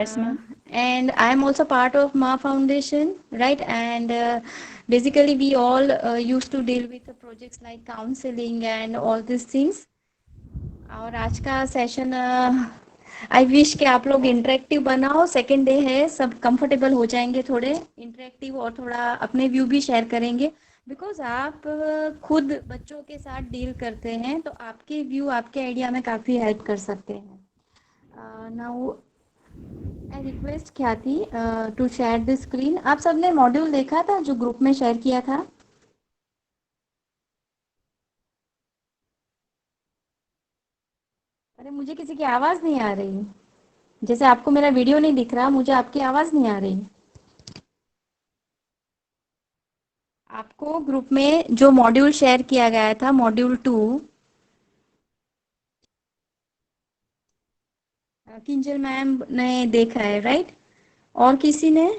Yes, ma'am. And I am also part of Ma Foundation, right? And basically, we all used to deal with the projects like counseling and all these things. और आज का session I wish कि आप लोग interactive बनाओ. Second day है, सब comfortable हो जाएंगे, थोड़े इंटरेक्टिव और थोड़ा अपने व्यू भी शेयर करेंगे. बिकॉज आप खुद बच्चों के साथ डील करते हैं तो आपके व्यू, आपके आइडिया में काफ़ी हेल्प कर सकते हैं. नाउ आई रिक्वेस्ट ख्याति टू शेयर द स्क्रीन. आप सबने मॉड्यूल देखा था जो ग्रुप में शेयर किया था? अरे मुझे किसी की आवाज़ नहीं आ रही. जैसे आपको मेरा वीडियो नहीं दिख रहा, मुझे आपकी आवाज़ नहीं आ रही. आपको ग्रुप में जो मॉड्यूल शेयर किया गया था, मॉड्यूल 2, किंजल मैम ने देखा है, राइट? और किसी ने?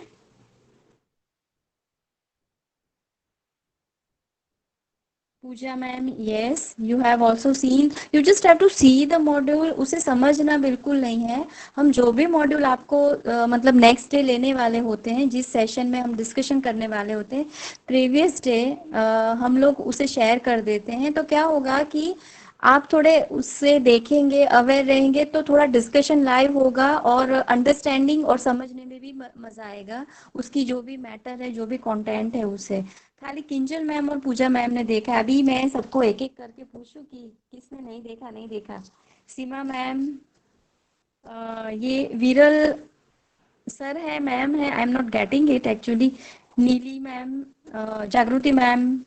Pooja ma'am, yes, you have also seen. You just have to see the module. उसे समझना बिल्कुल नहीं है. हम जो भी मॉड्यूल आपको मतलब नेक्स्ट डे लेने वाले होते हैं, जिस सेशन में हम डिस्कशन करने वाले होते हैं, प्रीवियस डे हम लोग उसे शेयर कर देते हैं. तो क्या होगा कि आप थोड़े उससे देखेंगे, अवेयर रहेंगे, तो थोड़ा डिस्कशन लाइव होगा और अंडरस्टैंडिंग और समझने में भी मजा आएगा. उसकी जो भी मैटर है, जो भी कंटेंट है, उसे खाली किंजल मैम और पूजा मैम ने देखा. अभी मैं सबको एक एक करके पूछूं कि किसने नहीं देखा, नहीं देखा. सीमा मैम, ये विरल सर है, मैम है, I am not getting it actually. नीली मैम, जागृति मैम.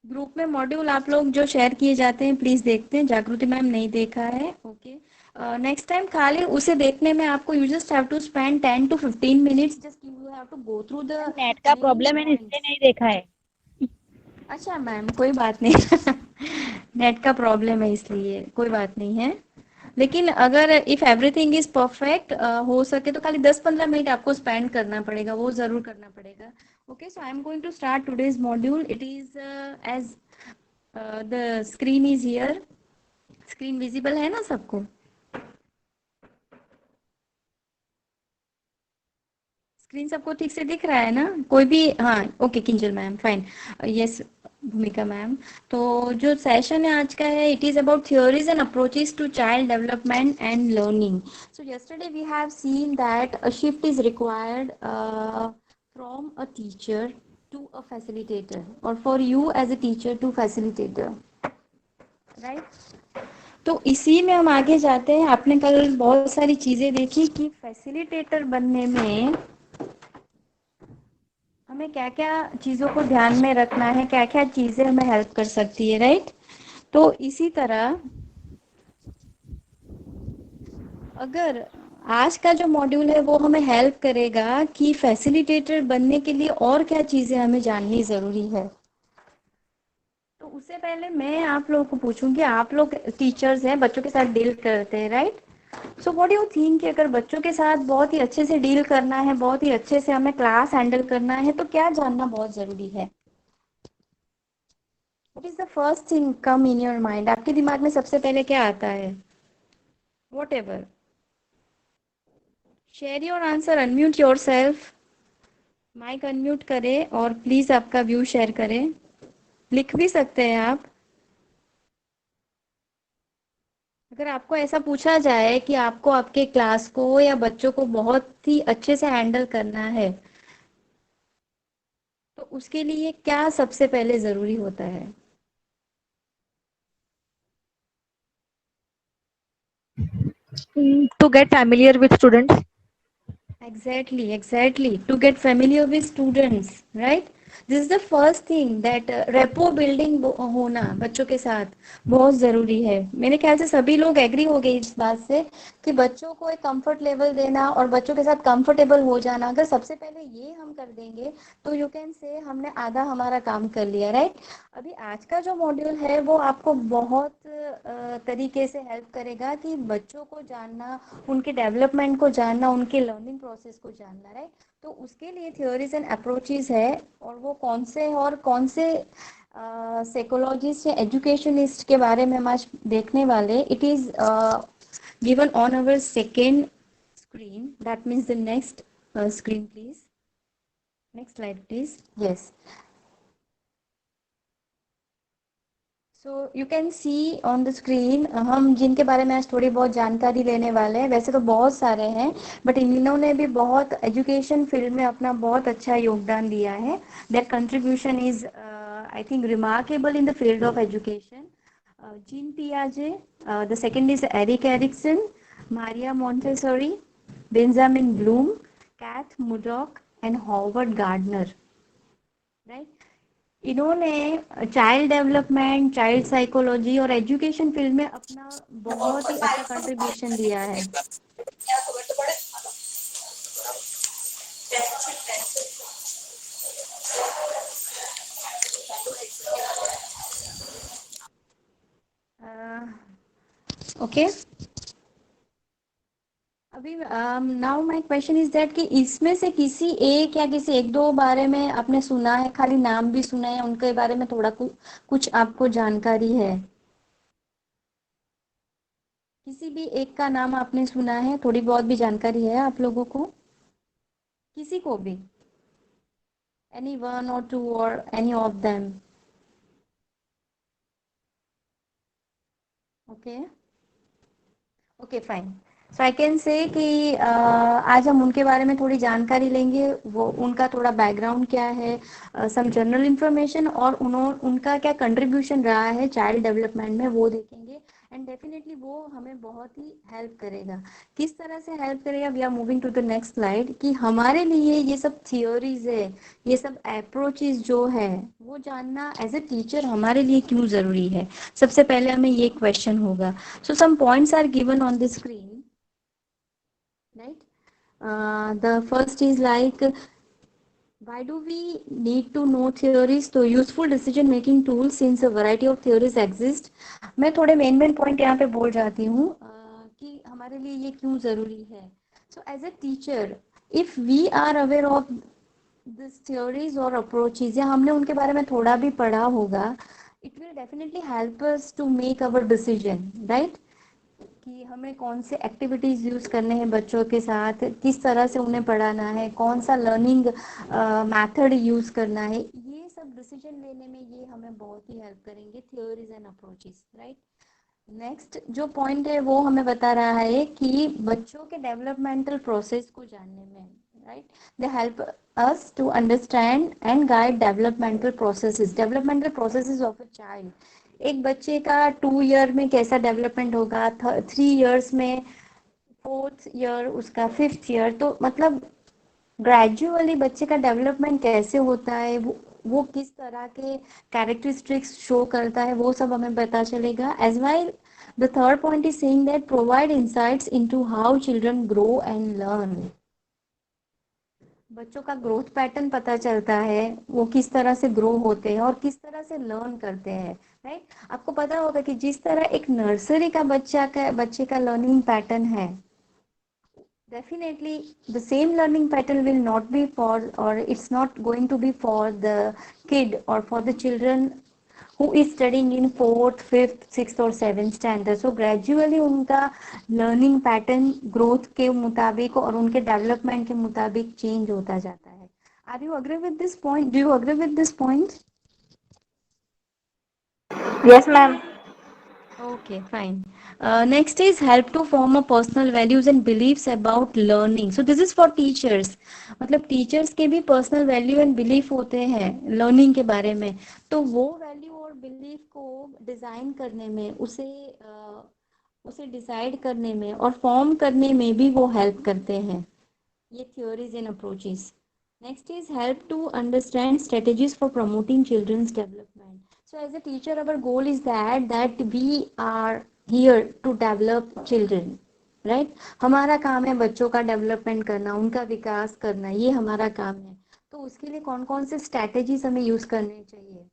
ग्रुप में मॉड्यूल आप लोग जो शेयर किए जाते हैं प्लीज देखते हैं. जागृति मैम नहीं देखा है, ओके. नेक्स्ट टाइम खाली उसे देखने में आपको, you just have to spend 10 to 15 minutes, just you have to go through the ma'am NET का मेन प्रॉब्लम है इसलिए पॉइंट्स. नहीं देखा है। अच्छा मैम, कोई बात नहीं. नेट का प्रॉब्लम है इसलिए कोई बात नहीं है. लेकिन अगर इफ एवरीथिंग इज परफेक्ट, हो सके तो खाली 10-15 मिनट आपको स्पेंड करना पड़ेगा, वो जरूर करना पड़ेगा. Okay, so I am going to start today's module. It is as the screen is here. Screen visible है ना सबको? स्क्रीन सबको ठीक से दिख रहा है ना? कोई भी? हाँ, okay Kinjal ma'am, fine. Yes, Bhumika ma'am. तो जो सेशन है आज का है, it is about theories and approaches to child development and learning. So yesterday we have seen that a shift is required from a teacher to a facilitator, और for you as a teacher to facilitator, right? तो इसी में हम आगे जाते हैं. आपने कल बहुत सारी चीजें देखी कि फैसिलिटेटर बनने में हमें क्या क्या चीज़ों को ध्यान में रखना है, क्या क्या चीज़ें हमें हेल्प कर सकती है, राइट? तो इसी तरह अगर आज का जो मॉड्यूल है वो हमें हेल्प करेगा कि फैसिलिटेटर बनने के लिए और क्या चीज़ें हमें जाननी ज़रूरी है. तो उससे पहले मैं आप लोगों को पूछूंगी, आप लोग टीचर्स हैं, बच्चों के साथ डील करते हैं, right? So what do you think कि अगर बच्चों के साथ बहुत ही अच्छे से डील करना है, बहुत ही अच्छे से हमें क्लास हैंडल करना है, तो क्या जानना बहुत ज़रूरी है? What is the first thing come in your mind? आपके दिमाग में सबसे पहले क्या आता है? Whatever. Share your answer. Unmute yourself. Mic unmute करें और प्लीज आपका व्यू शेयर करें. लिख भी सकते हैं आप. अगर आपको ऐसा पूछा जाए कि आपको आपके क्लास को या बच्चों को बहुत ही अच्छे से हैंडल करना है, तो उसके लिए क्या सबसे पहले जरूरी होता है? To get familiar with students. Exactly, exactly. To get familiar with students, right? This is the first thing that rapport building होना बच्चों के साथ बहुत ज़रूरी है. मेरे ख्याल से सभी लोग एग्री हो गए इस बात से कि बच्चों को एक कंफर्ट लेवल देना और बच्चों के साथ कंफर्टेबल हो जाना, अगर सबसे पहले ये हम कर देंगे तो यू कैन से हमने आधा हमारा काम कर लिया, राइट? अभी आज का जो मॉड्यूल है वो आपको बहुत तरीके से हेल्प करेगा कि बच्चों को जानना, उनके डेवलपमेंट को जानना, उनके लर्निंग प्रोसेस को जानना, राइट? तो उसके लिए थ्योरीज एंड अप्रोचेस है, और वो कौन से और कौन से साइकोलॉजिस्ट या एजुकेशनिस्ट के बारे में हम आज देखने वाले. It is given on our second screen. That means the next screen, please. Next slide, please. Yes. So you can see on the screen हम जिनके बारे में आज थोड़ी बहुत जानकारी लेने वाले हैं, वैसे तो बहुत सारे हैं, बट इन्होंने भी बहुत एजुकेशन फील्ड में अपना बहुत अच्छा योगदान दिया है. Their contribution is I think remarkable in the field of education. Jean पियाजे, the second is Erik Erikson, Maria Montessori, Benjamin Bloom, Keith Murdock and Howard Gardner. Right. इन्होंने चाइल्ड डेवलपमेंट, चाइल्ड साइकोलॉजी और education field में अपना बहुत ही अच्छा contribution दिया है. Okay. अभी now my question is that कि इसमें से किसी एक या किसी एक दो बारे में आपने सुना है, खाली नाम भी सुना है, उनके बारे में थोड़ा कुछ आपको जानकारी है? किसी भी एक का नाम आपने सुना है, थोड़ी बहुत भी जानकारी है आप लोगों को? किसी को भी? एनी वन और टू और any of them? Okay. Okay fine. So I can say कि आज हम उनके बारे में थोड़ी जानकारी लेंगे, वो उनका थोड़ा बैकग्राउंड क्या है, सम जनरल इंफॉर्मेशन, और उनका क्या कंट्रीब्यूशन रहा है चाइल्ड डेवलपमेंट में, वो देखेंगे. एंड डेफिनेटली वो हमें बहुत ही हेल्प करेगा. किस तरह से हेल्प करेगा? We are moving to the next slide. कि हमारे लिए ये सब थियोरीज है, ये सब अप्रोचेस जो है, वो जानना एज ए टीचर हमारे लिए क्यों ज़रूरी है. सबसे पहले हमें ये क्वेश्चन होगा. So some points are given on the screen, right? The first is like, why do we need to know theories? तो useful decision making tools since a variety of theories exist. मैं थोड़े main point यहाँ पे बोल जाती हूँ कि हमारे लिए ये क्यों ज़रूरी है. So as a teacher, if we are aware of this theories और approaches, या हमने उनके बारे में थोड़ा भी पढ़ा होगा, it will definitely help us to make our decision, right? कि हमें कौन से एक्टिविटीज़ यूज़ करने हैं बच्चों के साथ, किस तरह से उन्हें पढ़ाना है, कौन सा लर्निंग मेथड यूज़ करना है, ये सब डिसीजन लेने में ये हमें बहुत ही हेल्प करेंगे theories and approaches. Right. Next जो पॉइंट है वो हमें बता रहा है कि बच्चों के डेवलपमेंटल प्रोसेस को जानने में, right, they help us to understand and guide developmental processes of a child. एक बच्चे का 2 ईयर में कैसा डेवलपमेंट होगा, 3 ईयर्स में, 4th ईयर, उसका 5th ईयर, तो मतलब ग्रेजुअली बच्चे का डेवलपमेंट कैसे होता है, वो किस तरह के कैरेक्टरिस्टिक्स शो करता है, वो सब हमें पता चलेगा. As well the third point is saying that provide insights into how children grow and learn. बच्चों का ग्रोथ पैटर्न पता चलता है, वो किस तरह से ग्रो होते हैं और किस तरह से लर्न करते हैं. राइट. आपको पता होगा कि जिस तरह एक नर्सरी का बच्चे का लर्निंग पैटर्न है, definitely the same learning pattern will not be for, or it's not going to be for the kid or for the children who is studying in 4th, 5th, 6th or 7th standard. So gradually उनका learning pattern growth के मुताबिक और उनके development के मुताबिक change होता जाता है. Are you agree with this point? Do you agree with this point? Yes, ma'am. Okay, fine. Next is help to form a personal values and beliefs about learning. So this is for teachers. मतलब teachers के भी personal value and belief होते हैं learning के बारे में. तो वो value और belief को design करने में, उसे decide करने में और form करने में भी वो help करते हैं. ये theories and approaches. Next is help to understand strategies for promoting children's development. So as a teacher, our goal is that we are here to develop children, right? हमारा काम है बच्चों का डेवलपमेंट करना, उनका विकास करना, ये हमारा काम है. तो उसके लिए कौन कौन से स्ट्रैटेजीज हमें यूज करने चाहिए,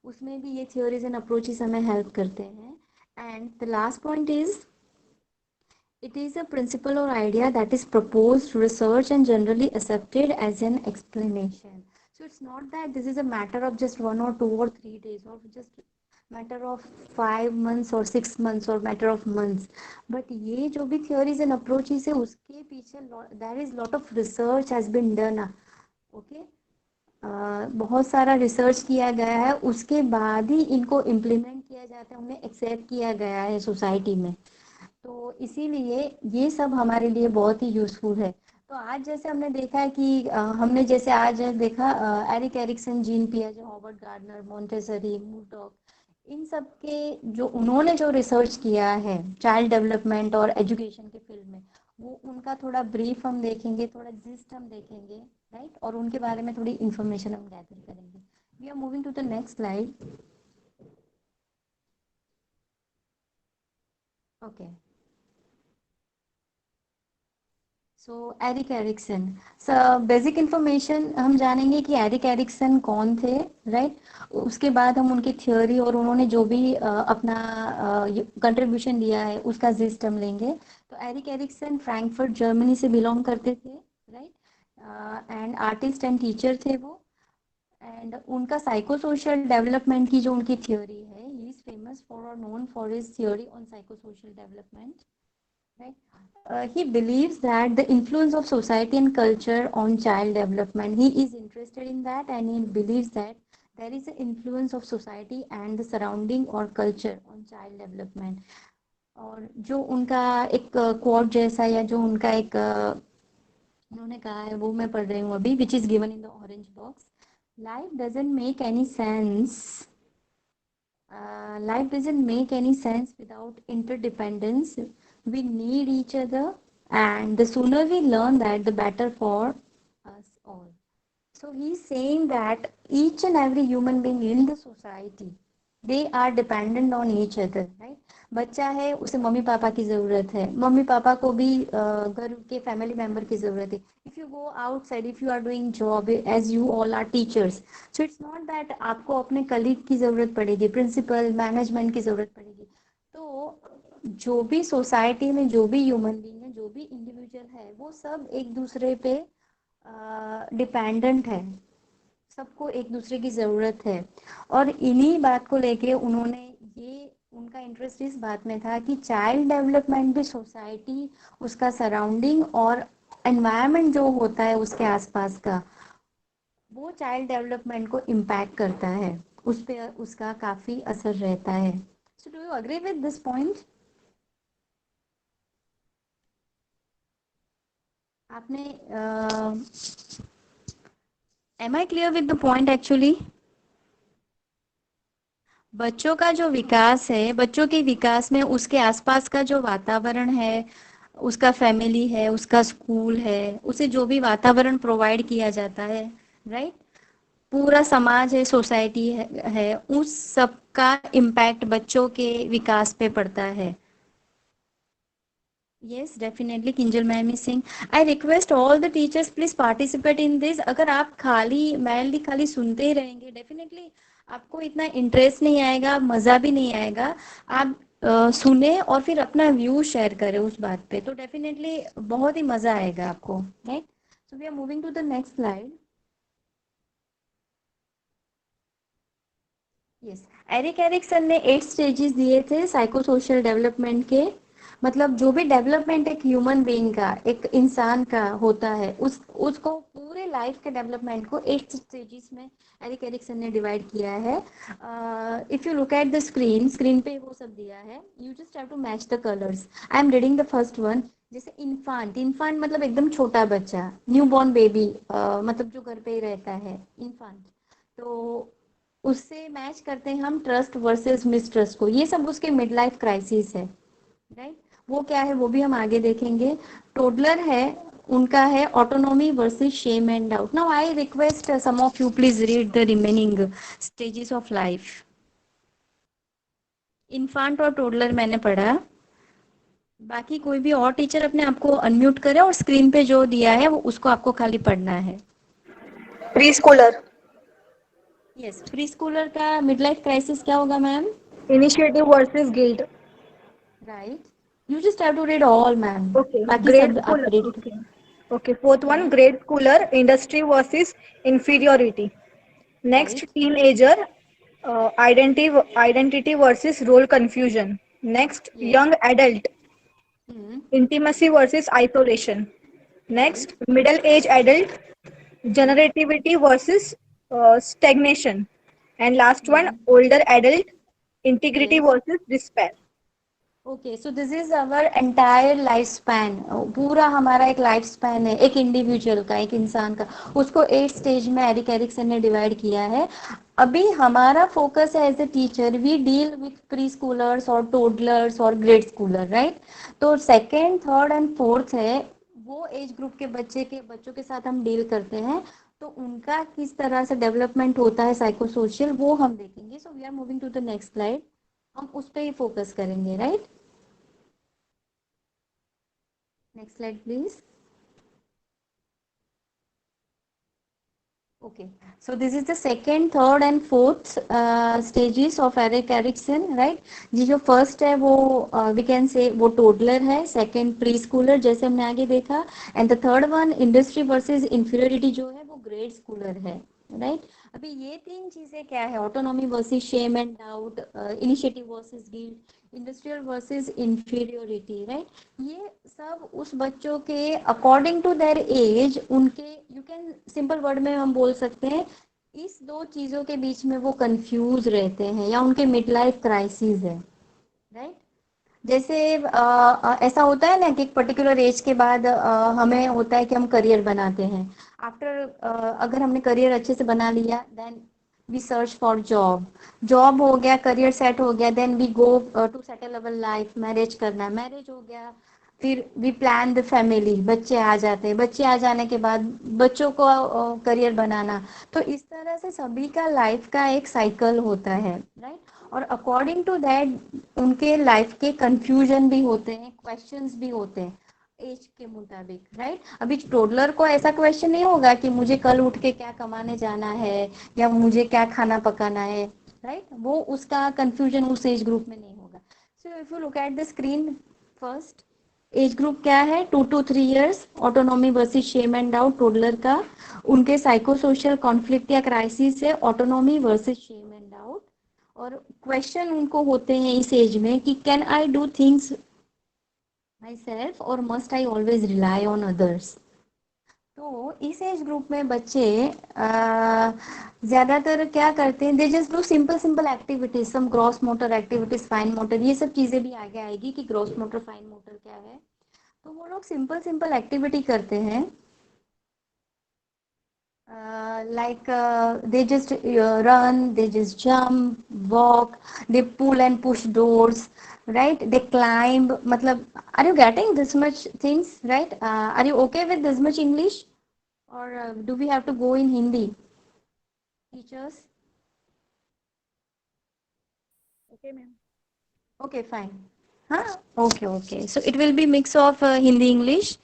उसमें भी ये थियोरीज एंड अप्रोचेस हमें हेल्प करते हैं. And the last point is, it is a principle or idea that is proposed, researched, and generally accepted as an explanation. So it's not that this is a matter of just 1 or 2 or 3 days or just matter of 5 months और 6 months और matter of months. But ये जो भी theories and approaches है उसके पीछे there is lot of research has been done. Okay, बहुत सारा रिसर्च किया गया है, उसके बाद ही इनको इम्प्लीमेंट किया जाता है, उन्हें एक्सेप्ट किया गया है सोसाइटी में। तो इसीलिए ये सब हमारे लिए बहुत ही यूज़फुल है। तो आज जैसे हमने देखा है कि हमने जैसे आज देखा एरिक एरिक्सन, जीन पियाजे, हॉवर्ड गार्डनर, मोंटेसरी, मूरडॉक, इन सब के जो उन्होंने जो रिसर्च किया है चाइल्ड डेवलपमेंट और एजुकेशन के फील्ड में, वो उनका थोड़ा ब्रीफ हम देखेंगे, थोड़ा जिस्ट हम देखेंगे, राइट, और उनके बारे में थोड़ी इन्फॉर्मेशन हम गैदर करेंगे। We are moving to the next slide. Okay, so Erik Erikson, basic information हम जानेंगे कि एरिक एरिक्सन कौन थे, राइट। उसके बाद हम उनकी थ्योरी और उन्होंने जो भी अपना कंट्रीब्यूशन दिया है उसका जिस्ट हम लेंगे। तो एरिक एरिक्सन फ्रैंकफर्ट जर्मनी से बिलोंग करते थे, right, and artist and teacher थे वो। एंड उनका साइको सोशल डेवलपमेंट की जो उनकी थ्योरी है, ही इज फेमस फॉर और known for his theory on psycho social development, right. He believes that the influence of society and culture on child development, he is interested in that, and he believes that there is an influence of society and the surrounding or culture on child development. और जो उनका एक quote जैसा या जो उनका एक उन्होंने कहा है वो मैं पढ़ रही हूँ अभी, which is given in the orange box. Life doesn't make any sense. Life doesn't make any sense without interdependence. We need each other, and the sooner we learn that, the better for us all. So he's saying that each and every human being in the society, they are dependent on each other, right? बच्चा है उसे mummy papa की ज़रूरत है, mummy papa को भी घर के फैमिली मेंबर की ज़रूरत है। If you go outside, if you are doing job as you all are teachers, so it's not that आपको अपने कलीग की ज़रूरत पड़ेगी, प्रिंसिपल मैनेजमेंट की ज़रूरत पड़ेगी। तो जो भी सोसाइटी में जो भी ह्यूमन बींग है, जो भी इंडिविजुअल है, वो सब एक दूसरे पे डिपेंडेंट है, सबको एक दूसरे की ज़रूरत है। और इन्हीं बात को लेके उन्होंने ये उनका इंटरेस्ट इस बात में था कि चाइल्ड डेवलपमेंट भी सोसाइटी, उसका सराउंडिंग और एनवायरनमेंट जो होता है उसके आसपास का, वो चाइल्ड डेवलपमेंट को इम्पैक्ट करता है, उस पे उसका काफ़ी असर रहता है। So do you agree with this point? आपने am I clear with the point actually? बच्चों का जो विकास है, बच्चों के विकास में उसके आसपास का जो वातावरण है, उसका फैमिली है, उसका स्कूल है, उसे जो भी वातावरण प्रोवाइड किया जाता है, राइट, पूरा समाज है, सोसाइटी है, उस सब का इम्पैक्ट बच्चों के विकास पे पड़ता है। Yes, definitely, Kinjal ma'am is saying. I request all the teachers please participate in this. अगर आप खाली मैनली खाली सुनते ही रहेंगे, डेफिनेटली आपको इतना इंटरेस्ट नहीं आएगा, मज़ा भी नहीं आएगा। आप सुने और फिर अपना व्यू शेयर करें उस बात पे, तो डेफिनेटली बहुत ही मज़ा आएगा आपको, right. So we are moving to the next slide. Yes, Erik Erikson ने 8 स्टेजेस दिए थे साइको सोशल डेवलपमेंट के। मतलब जो भी डेवलपमेंट एक ह्यूमन बीइंग का, एक इंसान का होता है, उस उसको पूरे लाइफ के डेवलपमेंट को 8 स्टेजेस में एरिक एरिक्सन ने डिवाइड किया है। If you look at the screen, screen पे वो सब दिया है, you just have to match the colours. I am reading the first one. जैसे इन्फांट, इन्फांट मतलब एकदम छोटा बच्चा, न्यू बॉर्न बेबी, मतलब जो घर पे ही रहता है, इन्फांट। तो उससे मैच करते हैं हम ट्रस्ट वर्सेस मिसट्रस्ट को, ये सब उसके मिड लाइफ क्राइसिस है, राइट। वो क्या है वो भी हम आगे देखेंगे। टोडलर है, उनका है autonomy versus shame and doubt. Now I request some of you please read the remaining stages of life. Infant और टोडलर मैंने पढ़ा, बाकी कोई भी और टीचर अपने आप को अनम्यूट करे और स्क्रीन पे जो दिया है वो उसको आपको खाली पढ़ना है। Preschooler, yes, preschooler का मिड लाइफ क्राइसिस क्या होगा ma'am? Initiative versus guilt. Right, you just have to read all ma'am, okay, बाकी ग्रेड सब आप schooler. Read. Okay, okay, fourth one, right, grade schooler, industry versus inferiority. Next, right, teenager, Identity versus role confusion. Next, Yes. young adult, Hmm. intimacy versus isolation. Right. Next, middle age adult, Hmm. generativity versus stagnation. And last one, Hmm. older adult, integrity Yes. versus despair. Okay, so this is our entire life span. पूरा हमारा एक life span है एक individual का, एक इंसान का। उसको 8 स्टेज में एरिक एरिक्सन ने डिवाइड किया है। अभी हमारा फोकस है age a teacher, we deal with preschoolers और टोडलर्स और ग्रेड स्कूलर, राइट। तो सेकेंड, थर्ड एंड फोर्थ है, वो एज ग्रुप के बच्चों के साथ हम डील करते हैं। तो उनका किस तरह से डेवलपमेंट होता है साइको सोशल, वो हम देखेंगे। So we are moving to the next slide. हम उस पर ही फोकस करेंगे, right. Next slide, please. Okay, so this is the second, third and fourth stages of Eric Erikson, right? जी, जो फर्स्ट है वो वी कैन से वो toddler है, सेकंड प्री स्कूलर जैसे हमने आगे देखा, and the third one industry versus inferiority जो है वो ग्रेड स्कूलर है, राइट। अभी ये तीन चीजें क्या है, autonomy versus shame and doubt, initiative versus guilt, industrial versus inferiority, right. ये सब उस बच्चों के अकॉर्डिंग टू देयर एज, उनके यू कैन सिंपल वर्ड में हम बोल सकते हैं, इस दो चीजों के बीच में वो कंफ्यूज रहते हैं या उनके मिड लाइफ क्राइसिस है, राइट। जैसे ऐसा होता है ना कि एक पर्टिकुलर एज के बाद हमें होता है कि हम करियर बनाते हैं। आफ्टर अगर हमने करियर अच्छे से बना लिया, then we search for job. Job हो गया, करियर सेट हो गया, then we go to settle our life, marriage करना है, मैरिज हो गया, फिर वी प्लान द फैमिली, बच्चे आ जाते हैं, बच्चे आ जाने के बाद बच्चों को करियर बनाना। तो इस तरह से सभी का लाइफ का एक साइकिल होता है, राइट। और अकॉर्डिंग टू दैट उनके लाइफ के कंफ्यूजन भी होते हैं, क्वेश्चंस भी होते हैं एज के मुताबिक, राइट। अभी टोडलर को ऐसा क्वेश्चन नहीं होगा कि मुझे कल उठ के क्या कमाने जाना है या मुझे क्या खाना पकाना है, राइट। वो उसका कंफ्यूजन उस एज ग्रुप में नहीं होगा। So if you look at the screen, first age group क्या है, 2 to 3 years, autonomy versus shame and doubt toddler का। उनके साइको सोशल कॉन्फ्लिक्ट या क्राइसिस है autonomy versus shame and doubt. और क्वेश्चन उनको होते हैं इस एज में कि can I do things myself और must I always rely on others. तो इस एज ग्रुप में बच्चे ज्यादातर क्या करते हैं, they just do simple simple activities, some gross motor activities, fine motor, ये सब चीजें भी आगे आएगी कि ग्रॉस मोटर फाइन मोटर क्या है। तो वो लोग सिंपल सिंपल एक्टिविटी करते हैं, like they just run, they just jump, walk, they pull and push doors, right, they climb, matlab, are you getting this much things, right? Are you okay with this much English, or do we have to go in Hindi, teachers? Okay, ma'am. Okay, fine. हाँ, okay okay, so it will be mix of Hindi English.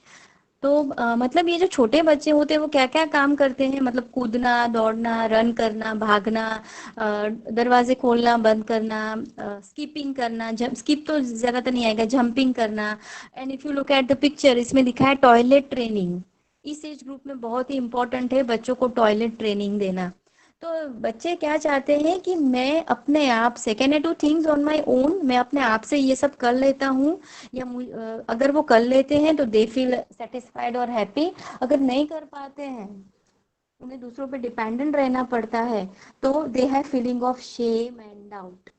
तो मतलब ये जो छोटे बच्चे होते हैं वो क्या क्या काम करते हैं, मतलब कूदना, दौड़ना, रन करना, भागना, दरवाजे खोलना बंद करना, स्कीपिंग करना, स्किप तो ज्यादातर नहीं आएगा, जंपिंग करना। And if you look at the picture, इसमें दिखा है टॉयलेट ट्रेनिंग। इस एज ग्रुप में बहुत ही इंपॉर्टेंट है बच्चों को टॉयलेट ट्रेनिंग देना। तो बच्चे क्या चाहते हैं कि मैं अपने आप से, can I do things on my own, मैं अपने आप से ये सब कर लेता हूँ, या अगर वो कर लेते हैं तो दे फील सेटिस्फाइड और हैप्पी। अगर नहीं कर पाते हैं, उन्हें दूसरों पे डिपेंडेंट रहना पड़ता है, तो they have feeling of shame and doubt,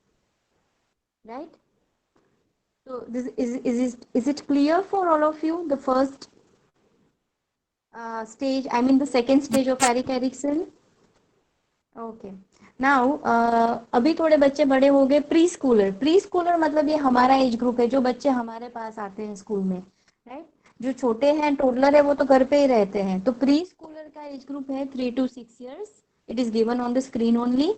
right. So this is it clear for all of you, the first stage, I mean the second stage of Eric Erikson? Okay, now अभी थोड़े बच्चे बड़े हो गए, प्री स्कूलर। प्री स्कूलर मतलब ये हमारा as group है, जो बच्चे हमारे पास आते हैं स्कूल में, राइट। जो छोटे हैं, टोडलर है, वो तो घर पे ही रहते हैं। तो प्री स्कूलर का एज ग्रुप है 3 to 6 years। It is given on the screen only.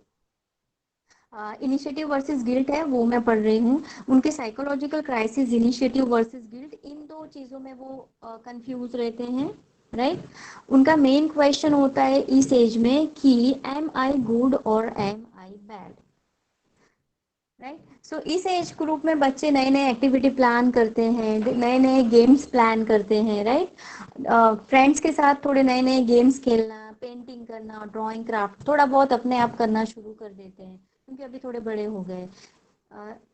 Initiative versus guilt है, वो मैं पढ़ रही हूँ। उनके psychological crisis, initiative versus guilt, इन दो चीजों में वो कंफ्यूज रहते हैं, राइट। उनका मेन क्वेश्चन होता है इस एज में कि एम आई गुड और एम आई बैड, राइट। सो इस एज ग्रुप में बच्चे नए नए एक्टिविटी प्लान करते हैं, नए नए गेम्स प्लान करते हैं, राइट। फ्रेंड्स के साथ थोड़े नए नए गेम्स खेलना, पेंटिंग करना, ड्राइंग, क्राफ्ट थोड़ा बहुत अपने आप करना शुरू कर देते हैं। क्योंकि अभी थोड़े बड़े हो गए।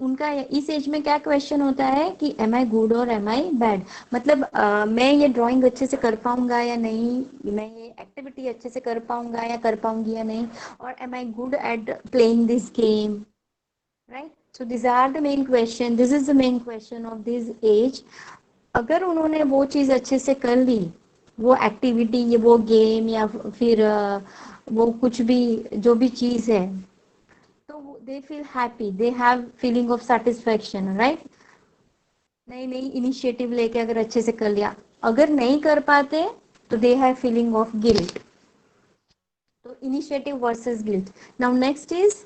उनका इस एज में क्या क्वेश्चन होता है कि एम आई गुड और एम आई बैड, मतलब मैं ये ड्राइंग अच्छे से कर पाऊंगा या नहीं, मैं ये एक्टिविटी अच्छे से कर पाऊंगा या कर पाऊंगी या नहीं, और am I good at playing this game, right. So this are the main question, this is the main question of this age. अगर उन्होंने वो चीज अच्छे से कर ली, वो एक्टिविटी, ये वो गेम या फिर वो कुछ भी, जो भी चीज है, तो they feel happy, they have feeling of satisfaction, right. नई नई इनिशिएटिव लेके अगर अच्छे से कर लिया, अगर नहीं कर पाते तो they have feeling of guilt. तो initiative versus guilt. Now next is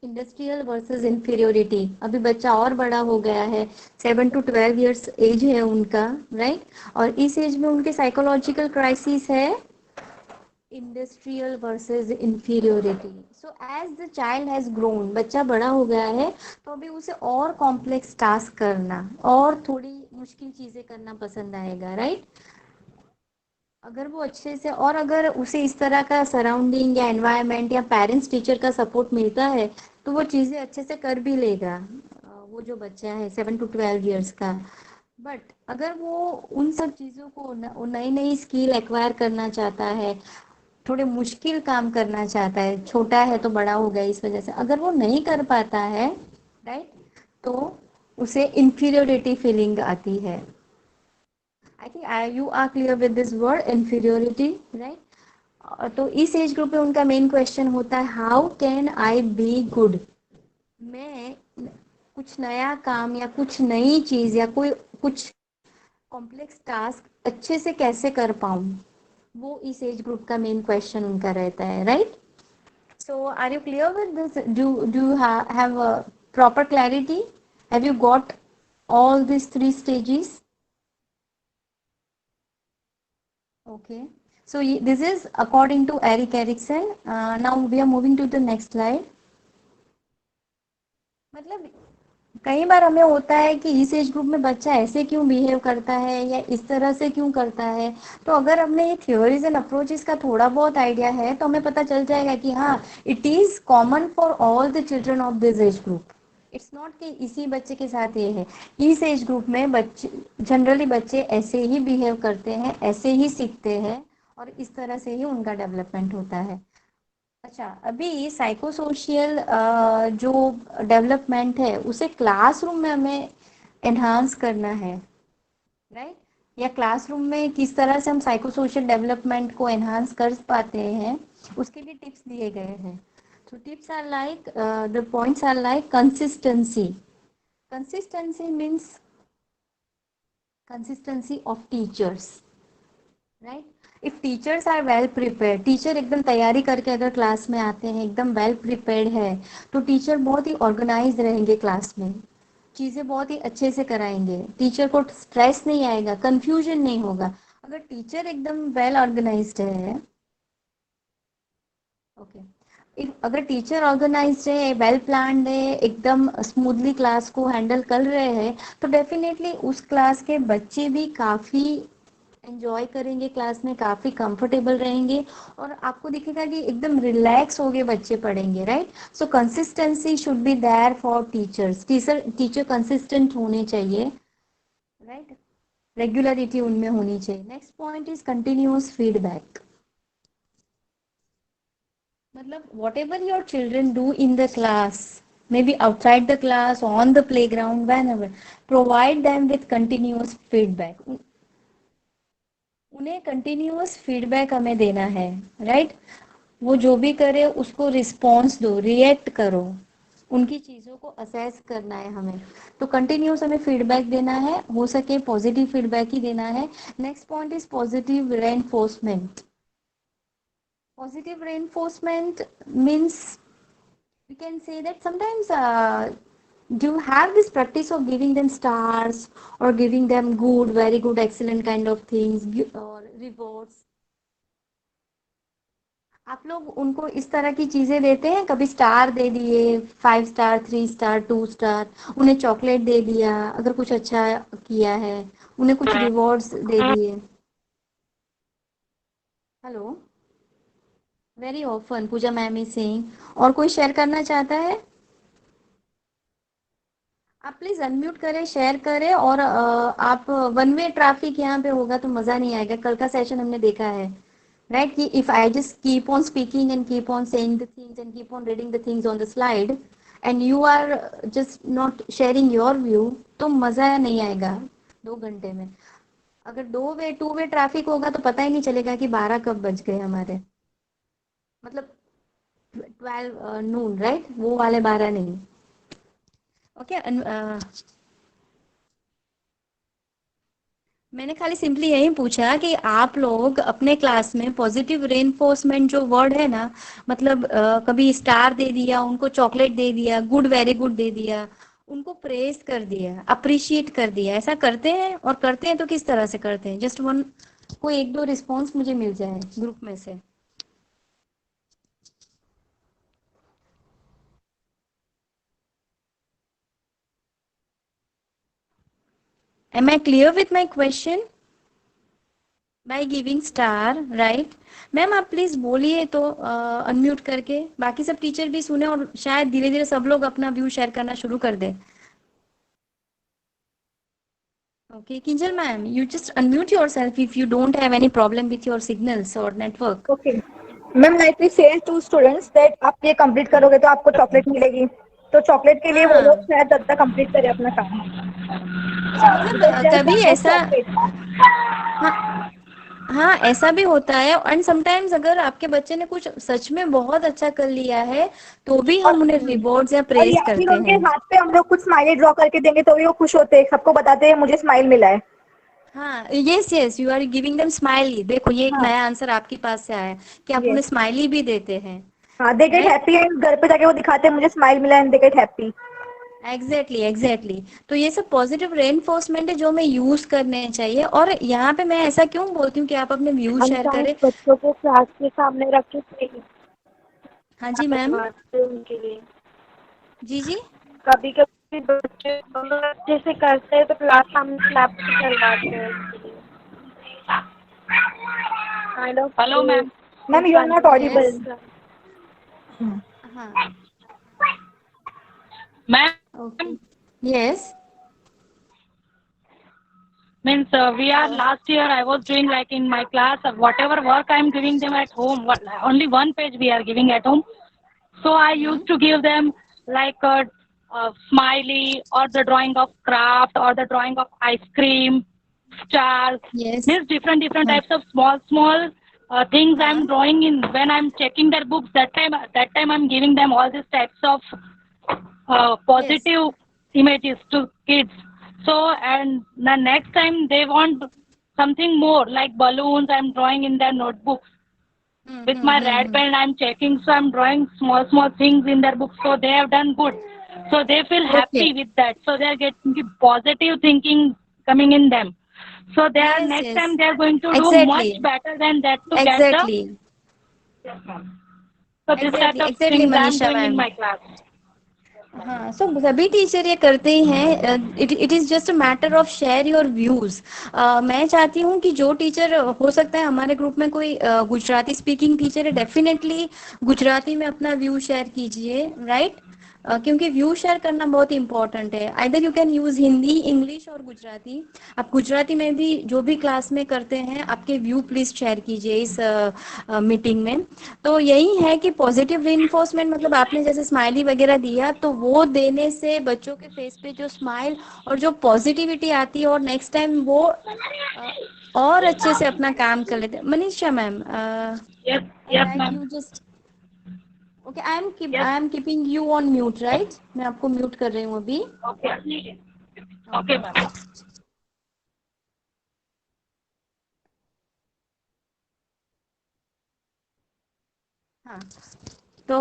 industrial versus inferiority. अभी बच्चा और बड़ा हो गया है, 7 to 12 years एज है उनका, राइट। और इस एज में उनके साइकोलॉजिकल क्राइसिस है industrial versus inferiority. So as the child has grown, बच्चा बड़ा हो गया है, तो अभी उसे और कॉम्प्लेक्स टास्क करना और थोड़ी मुश्किल चीजें करना पसंद आएगा, राइट। अगर वो अच्छे से, और अगर उसे इस तरह का सराउंडिंग या एनवायरनमेंट या पेरेंट्स टीचर का सपोर्ट मिलता है, तो वो चीज़ें अच्छे से कर भी लेगा, वो जो बच्चा है 7 to 12 years का। बट अगर वो उन सब चीज़ों को नई नई स्किल एक्वायर करना चाहता है, थोड़े मुश्किल काम करना चाहता है, छोटा है तो बड़ा हो गया इस वजह से, अगर वो नहीं कर पाता है, राइट, तो उसे इंफीरियोरिटी फीलिंग आती है। I think you are clear with this word inferiority, right. तो इस एज ग्रुप में उनका मेन क्वेश्चन होता है, how can I be good. मैं कुछ नया काम या कुछ नई चीज या कोई कुछ कॉम्प्लेक्स टास्क अच्छे से कैसे कर पाऊं, वो इस एज ग्रुप का मेन क्वेश्चन उनका रहता है, right. So, are you clear with this? Do you have a proper clarity? Have you got all these three stages? Okay. So, this is according to Eric Erikson. Now we are moving to the next slide. मतलब कई बार हमें होता है कि इस age group में बच्चा ऐसे क्यों बिहेव करता है या इस तरह से क्यों करता है। तो अगर हमने ये थ्योरीज एंड अप्रोचेस का थोड़ा बहुत आइडिया है, तो हमें पता चल जाएगा कि हाँ, it is common for all the children of this age group. It's not कि इसी बच्चे के साथ ये है। इस एज ग्रुप में बच्चे जनरली बच्चे ऐसे ही बिहेव करते हैं, ऐसे ही सीखते हैं, और इस तरह से ही उनका डेवलपमेंट होता है। अच्छा, अभी साइकोसोशियल जो डेवलपमेंट है उसे क्लासरूम में हमें एनहांस करना है, राइट। या क्लासरूम में किस तरह से हम साइकोसोशियल डेवलपमेंट को एनहांस कर पाते हैं, उसके लिए टिप्स दिए गए हैं। तो tips are like, the points are like consistency. Consistency means consistency of teachers, right. If teachers are well prepared, teacher एकदम तैयारी करके अगर क्लास में आते हैं, एकदम वेल प्रिपेयर्ड है, तो टीचर बहुत ही ऑर्गेनाइज रहेंगे क्लास में, चीजें बहुत ही अच्छे से कराएंगे, टीचर को स्ट्रेस नहीं आएगा, कंफ्यूजन नहीं होगा। अगर टीचर एकदम वेल ऑर्गेनाइज्ड है, ओके, अगर टीचर ऑर्गेनाइज्ड है, वेल प्लान्ड है, एकदम स्मूथली क्लास को हैंडल कर रहे हैं, तो डेफिनेटली उस क्लास के बच्चे भी काफी एंजॉय करेंगे, क्लास में काफी कंफर्टेबल रहेंगे, और आपको दिखेगा कि एकदम रिलैक्स हो गए बच्चे पढ़ेंगे, right. So consistency should be there for teachers. Teacher consistent होने चाहिए, राइट। रेगुलरिटी उनमें होनी चाहिए। Next point is continuous feedback. मतलब whatever your children do in the class, maybe outside the class, on the playground, whenever, provide them with continuous feedback. उन्हें continuous feedback हमें देना है, right. वो जो भी करे उसको रिस्पॉन्स दो, रिएक्ट करो, उनकी चीजों को असेस करना है हमें। तो कंटिन्यूस हमें फीडबैक देना है, हो सके पॉजिटिव फीडबैक ही देना है। Next point is positive reinforcement. Positive reinforcement means we can say that sometimes do you have this practice of giving them stars or giving them good, very good, excellent kind of things or rewards? आप लोग उनको इस तरह की चीजें देते हैं, कभी स्टार दे दिए, 5 स्टार, 3 स्टार, 2 स्टार, उन्हें चॉकलेट दे दिया अगर कुछ अच्छा किया है, उन्हें कुछ रिवॉर्ड्स दे दिए। Hello, very often Pooja ma'am is saying. और कोई शेयर करना चाहता है? आप प्लीज अनम्यूट करें, शेयर करें। और आप वन वे ट्रैफिक यहाँ पे होगा तो मजा नहीं आएगा। कल का सेशन हमने देखा है, राइट, कि if I just keep on speaking and keep on saying the things and keep on reading the things on the slide and you are just not sharing your view, तो मजा नहीं आएगा 2 घंटे में। अगर टू वे ट्रैफिक होगा तो पता ही नहीं चलेगा कि 12 कब बज गए हमारे, मतलब 12 नून, राइट, वो वाले 12 नहीं। ओके। मैंने खाली सिंपली यही पूछा कि आप लोग अपने क्लास में पॉजिटिव रेनफोर्समेंट जो वर्ड है ना, मतलब कभी स्टार दे दिया उनको, चॉकलेट दे दिया, गुड वेरी गुड दे दिया, उनको प्रेज कर दिया, अप्रिशिएट कर दिया, ऐसा करते हैं? और करते हैं तो किस तरह से करते हैं? जस्ट वन, कोई एक दो रिस्पॉन्स मुझे मिल जाए ग्रुप में से। Am I clear with my question? By giving star, right. Ma'am आप प्लीज बोलिए तो अनम्यूट करके, बाकी सब टीचर भी सुने और शायद धीरे धीरे सब लोग अपना व्यू शेयर करना शुरू कर दें। Okay Kinjal ma'am, you just unmute yourself if you don't have any problem with your signals और network. Okay ma'am, like we say to students that आप ये कंप्लीट करोगे तो आपको चॉकलेट मिलेगी, तो चॉकलेट के लिए वो लोग हाँ, शायद तब तक कंप्लीट करें अपना काम। अच्छा, मतलब Just their कभी kind of ऐसा, chocolate. हाँ, हाँ ऐसा भी होता है। एंड समटाइम्स अगर आपके बच्चे ने कुछ सच में बहुत अच्छा कर लिया है तो भी और हम उन्हें रिवॉर्ड्स या और प्रेज या फिर करते उनके हैं। हाथ पे हम लोग कुछ स्माइली ड्रॉ करके देंगे तो भी वो खुश होते हैं, सबको बताते हैं मुझे स्माइल मिला है। हाँ, yes yes, you are giving them smiley. देखो ये एक हाँ नया आंसर आपके पास से आया है कि आप ये, उन्हें स्माइली भी देते हैं, हाँ they get right. Happy and घर पे जाके वो दिखाते हैं मुझे स्माइल मिला and they get happy. Exactly exactly. तो ये सब पॉजिटिव रेनफोर्समेंट है जो हमें यूज करने चाहिए। और यहाँ पे मैं ऐसा क्यों बोलती हूँ कि आप अपने व्यूज शेयर समटाइम्स करें। बच्चों को क्लास के सामने रख के स्नेह हाँ जी मैम। करवाते हैं उनके लिए। जी जी। कभी कभी बच्चे दोनों अच्छे से करते हैं तो क्लास सामने क्लैप करवाते हैं उनके लिए। Kind of hello ma'am. Ma'am you are not audible. Yes. हाँ। Ma'am okay. Yes. means we are last year I was doing like in my class whatever work I am giving them at home. Only one page we are giving at home. So I used to give them like a smiley or the drawing of craft or the drawing of ice cream, stars. Yes. Means different हाँ types of small things हाँ। I'm drawing in when I'm checking their books. That time I'm giving them all these types of yes. positive images to kids. So and the next time they want something more like balloons. I'm drawing in their notebooks with my red pen. I'm checking, so I'm drawing small things in their books. So they have done good. So they feel okay. happy with that. So they are getting the positive thinking coming in them. So they are yes next yes. time they are going to do exactly much better than that to get the. Exactly So this type exactly of exactly things I'm Manisha doing in ma'am. my class. हाँ, सो सभी teacher ये करते ही हैं। It is just a matter of share your views. मैं चाहती हूँ कि जो टीचर, हो सकता है हमारे ग्रुप में कोई गुजराती स्पीकिंग टीचर है, डेफिनेटली गुजराती में अपना व्यू शेयर कीजिए, राइट। क्योंकि व्यू शेयर करना बहुत इंपॉर्टेंट है। Either you can use Hindi, English और गुजराती। आप गुजराती में भी जो भी क्लास में करते हैं आपके व्यू प्लीज शेयर कीजिए इस मीटिंग में। तो यही है कि पॉजिटिव रीइंफोर्समेंट, मतलब आपने जैसे स्माइली वगैरह दिया तो वो देने से बच्चों के फेस पे जो स्माइल और जो पॉजिटिविटी आती है और नेक्स्ट टाइम वो और अच्छे से अपना काम कर लेते हैं। Manisha ma'am, Yes, I yes, like ma'am. You just, okay, Yes. I am keeping you on mute, right. मैं आपको म्यूट कर रही हूँ अभी। Okay. ओके। Okay, ma'am. हाँ, तो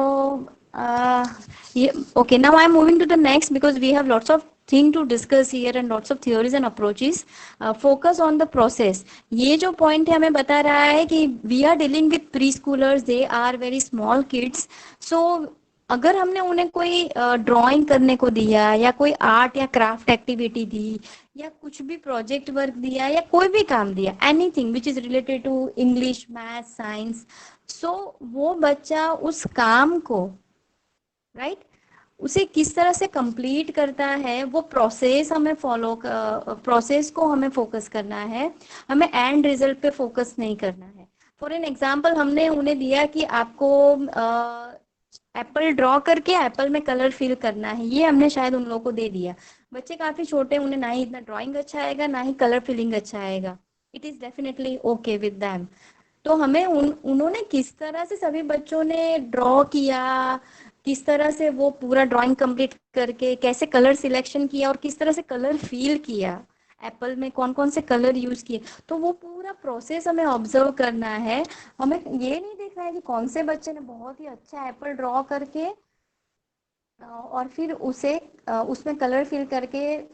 ये okay, now I'm moving to the next because we have lots of thing to discuss here and lots of theories and approaches. Focus on the process. ये जो point है हमें बता रहा है कि we are dealing with preschoolers, they are very small kids, so अगर हमने उन्हें कोई ड्राइंग करने को दिया या कोई आर्ट या क्राफ्ट एक्टिविटी दी या कुछ भी प्रोजेक्ट वर्क दिया या कोई भी काम दिया, anything which is related to English, math, science, so वो बच्चा उस काम को, राइट, उसे किस तरह से कंप्लीट करता है, वो प्रोसेस हमें प्रोसेस को हमें फोकस करना है, हमें एंड रिजल्ट पे फोकस नहीं करना है। फॉर एन एग्जाम्पल, हमने उन्हें दिया कि आपको एप्पल ड्रॉ करके एप्पल में कलर फिल करना है, ये हमने शायद उन लोगों को दे दिया। बच्चे काफी छोटे हैं, उन्हें ना ही इतना ड्राइंग अच्छा आएगा ना ही कलर फिलिंग अच्छा आएगा। It is definitely okay with them. तो हमें उन्होंने किस तरह से, सभी बच्चों ने ड्रॉ किया, किस तरह से वो पूरा ड्राइंग कंप्लीट करके कैसे कलर सिलेक्शन किया और किस तरह से कलर फील किया, एप्पल में कौन कौन से कलर यूज किए, तो वो पूरा प्रोसेस हमें ऑब्जर्व करना है। हमें ये नहीं देखना है कि कौन से बच्चे ने बहुत ही अच्छा एप्पल ड्रॉ करके और फिर उसे उसमें कलर फिल करके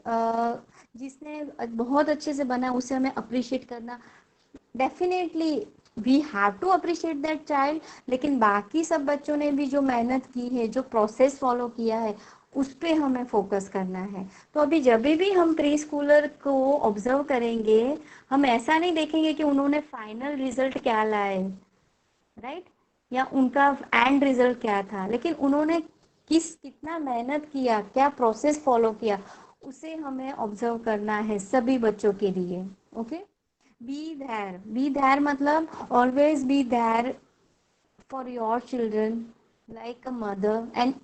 जिसने बहुत अच्छे से बना उसे हमें अप्रिशिएट करना। Definitely we have to appreciate that child, लेकिन बाकी सब बच्चों ने भी जो मेहनत की है, जो प्रोसेस फॉलो किया है, उस पे हमें फोकस करना है। तो अभी जब भी हम प्री स्कूलर को ऑब्जर्व करेंगे, हम ऐसा नहीं देखेंगे कि उन्होंने फाइनल रिजल्ट क्या लाए, राइट, या उनका एंड रिजल्ट क्या था, लेकिन उन्होंने कितना मेहनत किया, क्या प्रोसेस फॉलो किया, उसे हमें ऑब्जर्व करना है सभी बच्चों के लिए। ओके, बी देयर मतलब always be there for your children like a mother, and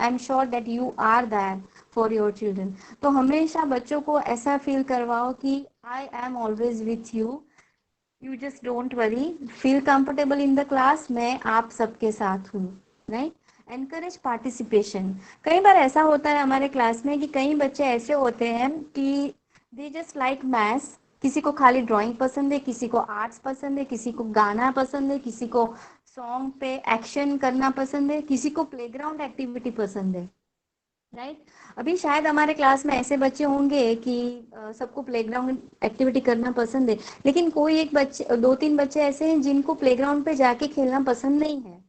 I'm sure that you are there for your children। तो हमेशा बच्चों को ऐसा फील करवाओ कि I am always with you, you just don't worry, feel comfortable in the class, मैं आप सबके साथ हूँ, राइट। Encourage participation. कई बार ऐसा होता है हमारे क्लास में कि कई बच्चे ऐसे होते हैं कि दे जस्ट लाइक मैथ्स, किसी को खाली ड्राइंग पसंद है, किसी को आर्ट्स पसंद है, किसी को गाना पसंद है, किसी को सॉन्ग पे एक्शन करना पसंद है, किसी को प्लेग्राउंड एक्टिविटी पसंद है, राइट। अभी शायद हमारे क्लास में ऐसे बच्चे होंगे कि सबको प्लेग्राउंड एक्टिविटी करना पसंद है, लेकिन कोई एक बच्चे, दो तीन बच्चे ऐसे हैं जिनको प्लेग्राउंड पे जाके खेलना पसंद नहीं है।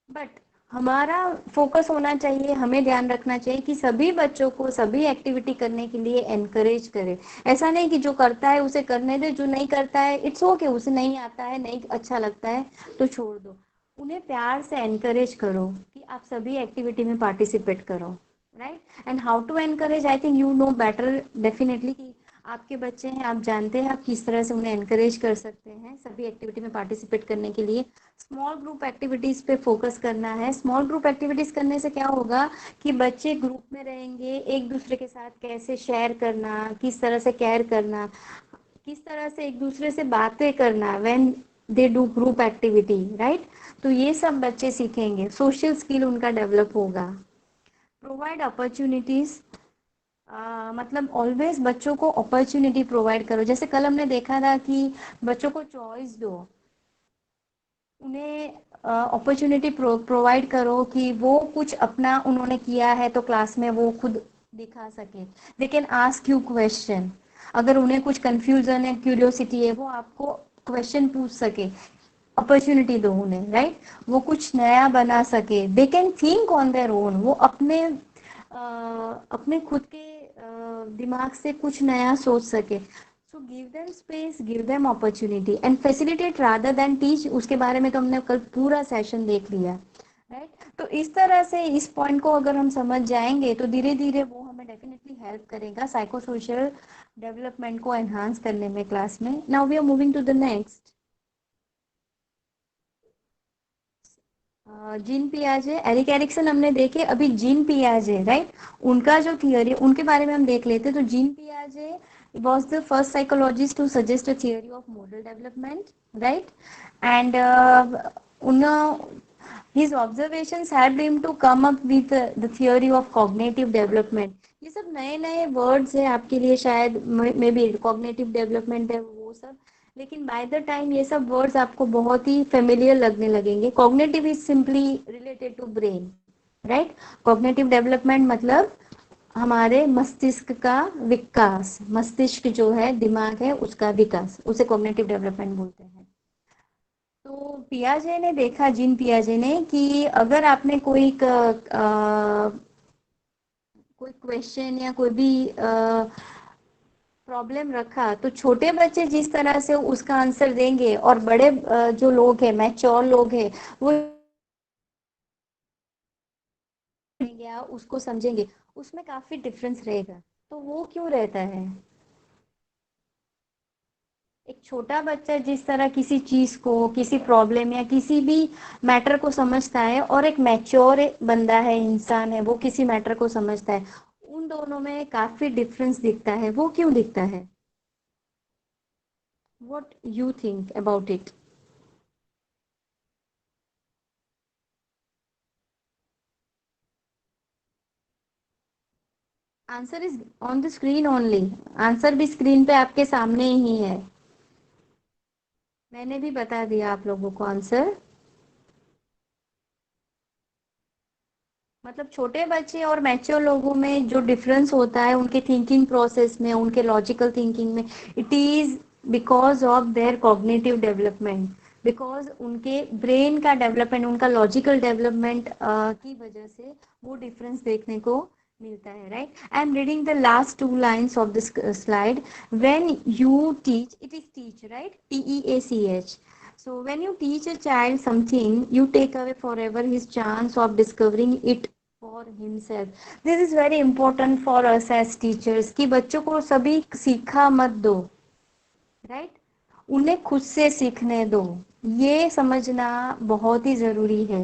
बट हमारा फोकस होना चाहिए, हमें ध्यान रखना चाहिए कि सभी बच्चों को सभी एक्टिविटी करने के लिए एनकरेज करें। ऐसा नहीं कि जो करता है उसे करने दे, जो नहीं करता है इट्स ओके, उसे नहीं आता है, नहीं अच्छा लगता है तो छोड़ दो। उन्हें प्यार से एनकरेज करो कि आप सभी एक्टिविटी में पार्टिसिपेट करो, right. And how to encourage, I think you know better definitely, कि आपके बच्चे हैं, आप जानते हैं आप किस तरह से उन्हें एनकरेज कर सकते हैं सभी एक्टिविटी में पार्टिसिपेट करने के लिए। स्मॉल ग्रुप एक्टिविटीज पे फोकस करना है। स्मॉल ग्रुप एक्टिविटीज करने से क्या होगा कि बच्चे ग्रुप में रहेंगे, एक दूसरे के साथ कैसे शेयर करना, किस तरह से केयर करना, किस तरह से एक दूसरे से बातें करना when they do group activity, right. तो ये सब बच्चे सीखेंगे, सोशल स्किल उनका डेवलप होगा। प्रोवाइड अपॉर्चुनिटीज, मतलब ऑलवेज बच्चों को अपॉर्चुनिटी प्रोवाइड करो। जैसे कल हमने देखा था कि बच्चों को चॉइस दो, उन्हें अपॉर्चुनिटी प्रोवाइड करो कि वो कुछ अपना उन्होंने किया है तो क्लास में वो खुद दिखा सके। They can ask you question, अगर उन्हें कुछ कंफ्यूजन है, क्यूरियोसिटी है, वो आपको क्वेश्चन पूछ सके, अपॉर्चुनिटी दो उन्हें, राइट। वो कुछ नया बना सके, they can think on their own, वो अपने खुद के दिमाग से कुछ नया सोच सके। So give them space, give them opportunity and facilitate rather than teach. उसके बारे में तो हमने कल पूरा सेशन देख लिया, राइट। तो इस तरह से इस पॉइंट को अगर हम समझ जाएंगे तो धीरे धीरे वो हमें डेफिनेटली हेल्प करेगा साइको सोशल डेवलपमेंट को एनहांस करने में क्लास में। Now we are moving to the next. Jean पियाजे, एरिक एरिक्सन हमने देखे, अभी जीन पियाजे, राइट, उनका जो थियरी, उनके बारे में हम देख लेते। तो gene पियाजे was the first psychologist to suggest a theory of model development, right, and his observations helped him to come up with the theory of cognitive development। ये सब नए नए वर्ड्स है आपके लिए, शायद मे बी कॉग्निटिव डेवलपमेंट है वो सब, लेकिन बाय द टाइम ये सब वर्ड्स आपको बहुत ही फेमिलियर लगने लगेंगे। Cognitive is simply related to brain, right. Cognitive development मतलब हमारे मस्तिष्क का विकास, मस्तिष्क जो है, दिमाग है, उसका विकास, उसे कॉग्निटिव डेवलपमेंट बोलते हैं। तो पियाजे ने देखा, जीन पियाजे ने, कि अगर आपने कोई क्वेश्चन या कोई भी प्रॉब्लम रखा, तो छोटे बच्चे जिस तरह से उसका आंसर देंगे और बड़े जो लोग हैं, मैच्योर लोग हैं, वो या उसको समझेंगे, उसमें काफी डिफरेंस रहेगा। तो वो क्यों रहता है? एक छोटा बच्चा जिस तरह किसी चीज को, किसी प्रॉब्लम या किसी भी मैटर को समझता है, और एक मैच्योर बंदा है, इंसान है, वो किसी मैटर को समझता है, उन दोनों में काफी डिफरेंस दिखता है। वो क्यों दिखता है? What you think about it? Answer is on the screen only. Answer भी स्क्रीन पे आपके सामने ही है। मैंने भी बता दिया आप लोगों को आंसर। मतलब छोटे बच्चे और मैच्योर लोगों में जो डिफरेंस होता है उनके थिंकिंग प्रोसेस में, उनके लॉजिकल थिंकिंग में, it is because of their cognitive development, because उनके ब्रेन का डेवलपमेंट, उनका लॉजिकल डेवलपमेंट की वजह से वो डिफरेंस देखने को मिलता है, right? I am reading the last two lines of this slide. When you teach, it is teach, right? TEACH. So when you teach a child something, you take away forever his chance of discovering it for himself. This is very important for us as teachers कि बच्चों को सभी सीखा मत दो, right? उन्हें खुद से सीखने दो। ये समझना बहुत ही जरूरी है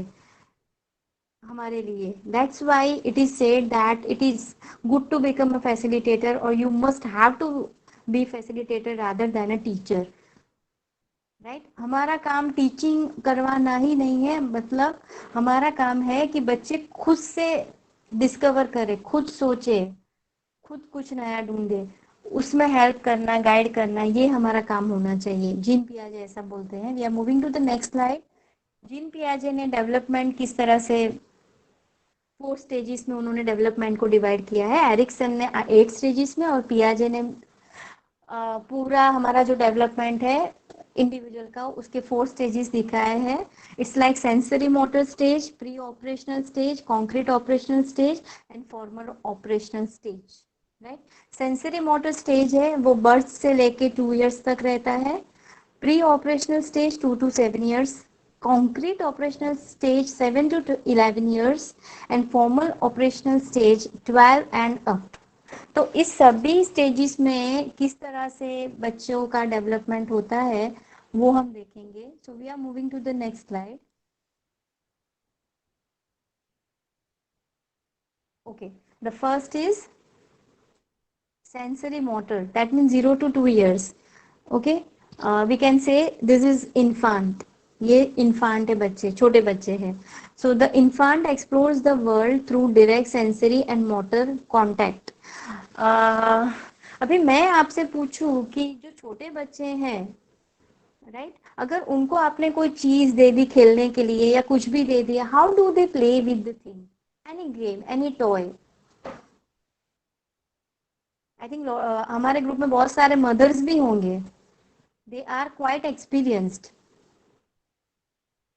हमारे लिए। That's why it is said that it is good to become a facilitator, or you must have to be facilitator rather than a teacher. Right? हमारा काम टीचिंग करवाना ही नहीं है, मतलब हमारा काम है कि बच्चे खुद से डिस्कवर करे, खुद सोचे, खुद कुछ नया ढूंढे, उसमें हेल्प करना, गाइड करना, ये हमारा काम होना चाहिए। जीन पियाजे ऐसा बोलते हैं। We are moving to the next slide. Jean पियाजे ने डेवलपमेंट किस तरह से 4 स्टेजेस में उन्होंने डेवलपमेंट को डिवाइड किया है। एरिक्सन ने 8 स्टेजेस में, और पियाजे ने पूरा हमारा जो डेवलपमेंट है इंडिविजुअल का, उसके 4 स्टेजेस दिखाए हैं। It's like sensory motor stage, pre operational stage, concrete operational stage and formal operational stage, right? Sensory motor stage है वो बर्थ से लेके 2 इयर्स तक रहता है। Pre operational stage 2 to 7 years, concrete operational stage 7 to 11 years, and formal operational stage 12 and up. तो इस सभी स्टेजेस में किस तरह से बच्चों का डेवलपमेंट होता है वो हम देखेंगे। So we are moving to the next slide. Okay, the first is sensory motor, that means 0 to 2 years. Okay, we can say this is infant. ये infant है, बच्चे, छोटे बच्चे हैं। So the infant explores the world through direct sensory and motor contact. अभी मैं आपसे पूछूं कि जो छोटे बच्चे हैं, राइट, अगर उनको आपने कोई चीज दे दी खेलने के लिए या कुछ भी दे दिया, how do they play with the thing? Any game, any toy? I think हमारे ग्रुप में बहुत सारे मदर्स भी होंगे, दे आर क्वाइट एक्सपीरियंस्ड।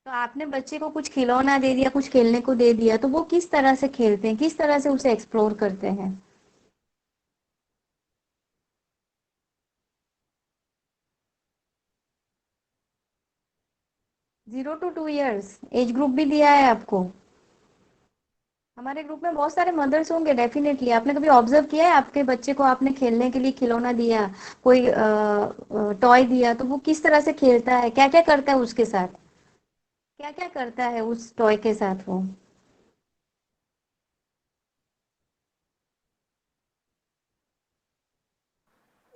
तो आपने बच्चे को कुछ खिलौना दे दिया, कुछ खेलने को दे दिया, तो वो किस तरह से खेलते हैं, किस तरह से उसे एक्सप्लोर करते हैं? 0 to 2 years एज ग्रुप भी दिया है आपको। हमारे ग्रुप में बहुत सारे मदर्स होंगे डेफिनेटली। आपने कभी ऑब्जर्व किया है आपके बच्चे को आपने खेलने के लिए खिलौना दिया, कोई टॉय दिया, तो वो किस तरह से खेलता है, क्या क्या करता है उसके साथ, क्या क्या करता है उस टॉय के साथ वो?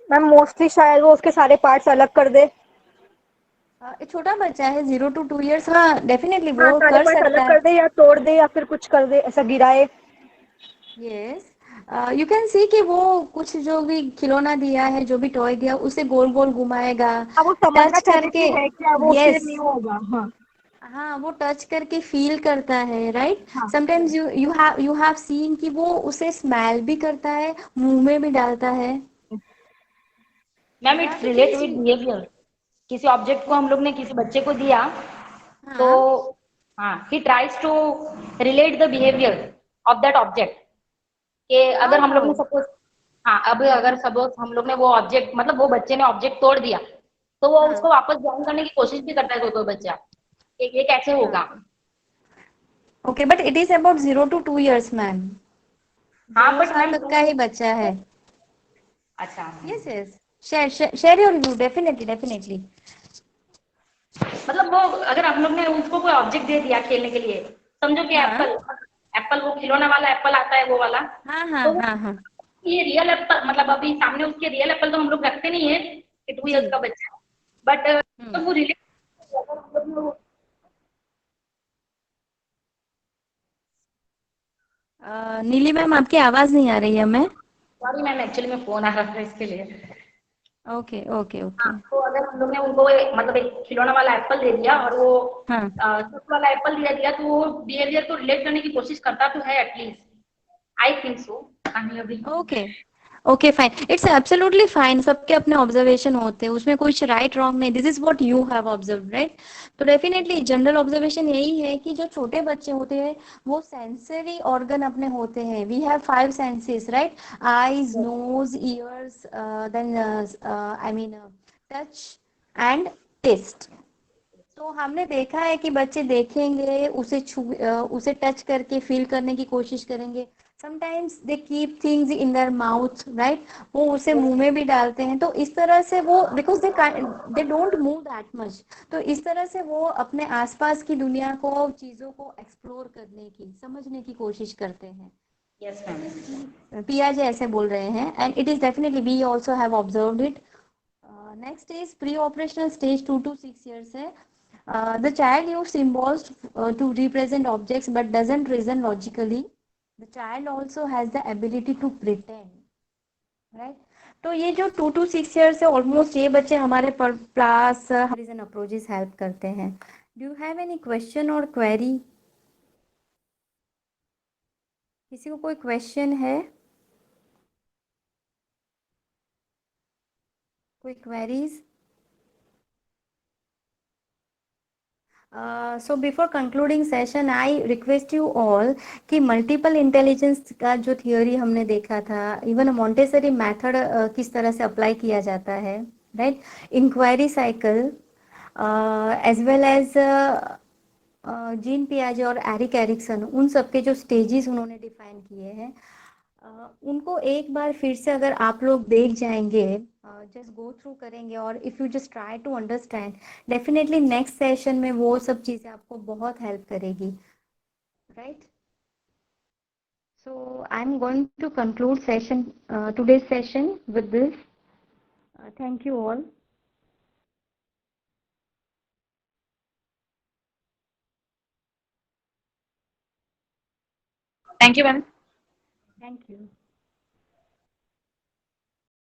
मैम मोस्टली शायद वो उसके सारे पार्ट्स अलग कर दे। एक छोटा बच्चा है 0 to 2 years, हाँ डेफिनेटली हाँ, वो सारे कर पार्ट्स सकता अलग है। कर दे या तोड़ दे या फिर कुछ कर दे, ऐसा गिराए। यस, यू कैन सी कि वो कुछ जो भी खिलौना दिया है, जो भी टॉय दिया, उसे गोल गोल घुमाएगा, हाँ, वो समझना टच चाहिए करके। कि है क्या, वो उससे यस, नहीं होगा। हाँ हाँ, वो टच करके फील करता है, राइट? हाँ। समटाइम्स यू हैव सीन कि वो उसे स्मेल भी करता है, मुंह में भी डालता है। Ma'am, that it's the relate things. with behavior. किसी ऑब्जेक्ट को हम लोग ने किसी बच्चे को दिया, तो हाँ हाँ, he tries to relate the behaviour of that object, कि अगर हम लोग ने वाओ सपोज, हाँ, अब अगर सपोज हम लोग ने वो ऑब्जेक्ट, मतलब वो बच्चे ने ऑब्जेक्ट तोड़ दिया, तो वो हाँ उसको वापस ज्वाइन करने की कोशिश भी करता है कोई कोई बच्चा, कि ये कैसे होगा। हाँ okay but it is about 0 to 2 years ma'am, हाँ, दो बट साल मैम, तक का ही बच्चा है। अच्छा, yes yes, share your view, definitely definitely. मतलब वो अगर हम लोग ने उसको कोई ऑब्जेक्ट दे दिया खेलने के लिए, समझो कि हाँ एप्पल, एप्पल वो खिलौना वाला एप्पल आता है वो वाला, हाँ हाँ तो हाँ हाँ ये रियल एप्पल, मतलब अभी सामने उसके रियल एप्पल तो हम लोग रखते नहीं है कि 2 इयर्स जी। का बच्चा है, बट हम्म। जब वो रिलेट, नीली मैम आपकी आवाज नहीं आ रही है हमें। सॉरी मैम, एक्चुअली में फोन आ रहा था इसके लिए। ओके ओके हाँ, ओके। तो अगर हम लोग ने उनको मतलब एक खिलौना वाला एप्पल दे दिया और वो हाँ सच वाला एप्पल दिया दिया, तो वो बिहेवियर को रिलेट करने की कोशिश करता तो है एटलीस्ट, आई थिंक सो। अभी okay okay fine, it's absolutely fine, सबके अपने ऑब्जर्वेशन होते हैं, उसमें कुछ राइट रॉन्ग नहीं, this is what you have observe right. तो डेफिनेटली जनरल ऑब्जर्वेशन यही है कि जो छोटे बच्चे होते हैं वो सेंसरी ऑर्गन अपने होते हैं, we have 5 senses right, eyes nose ears then I mean touch and taste. तो हमने देखा है कि बच्चे देखेंगे, उसे टच करके फील करने की कोशिश करेंगे, sometimes they keep things in their mouth right, वो उसे मुंह में भी डालते हैं, तो इस तरह से वो because they don't move that much, तो इस तरह से वो अपने आसपास की दुनिया को, चीजों को एक्सप्लोर करने की, समझने की कोशिश करते हैं। Yes ma'am. पियाजे ऐसे बोल रहे हैं and it is definitely we also have observed it. Next is preoperational stage 2 to 6 years है। The child use symbols to represent objects but doesn't reason logically. The child also has the ability to pretend, right? तो ये जो 2 to 6 years है almost, ये बच्चे हमारे plus reason approaches help करते हैं। Do you have any question और क्वेरी? किसी को कोई क्वेश्चन है, कोई queries? So before concluding session I request you all कि मल्टीपल इंटेलिजेंस का जो थियोरी हमने देखा था, इवन मॉन्टेसरी मेथड किस तरह से अप्लाई किया जाता है right, inquiry cycle as well as Jean पियाजे और एरिक एरिक्सन, उन सबके जो स्टेजेस उन्होंने डिफाइन किए हैं, उनको एक बार फिर से अगर आप लोग देख जाएंगे, जस्ट गो थ्रू करेंगे और if you just try to understand, definitely next session में वो सब चीज़ें आपको बहुत हेल्प करेगी right. So I am going to conclude session, today's session with this, thank you all. Thank you ma'am. Thank you.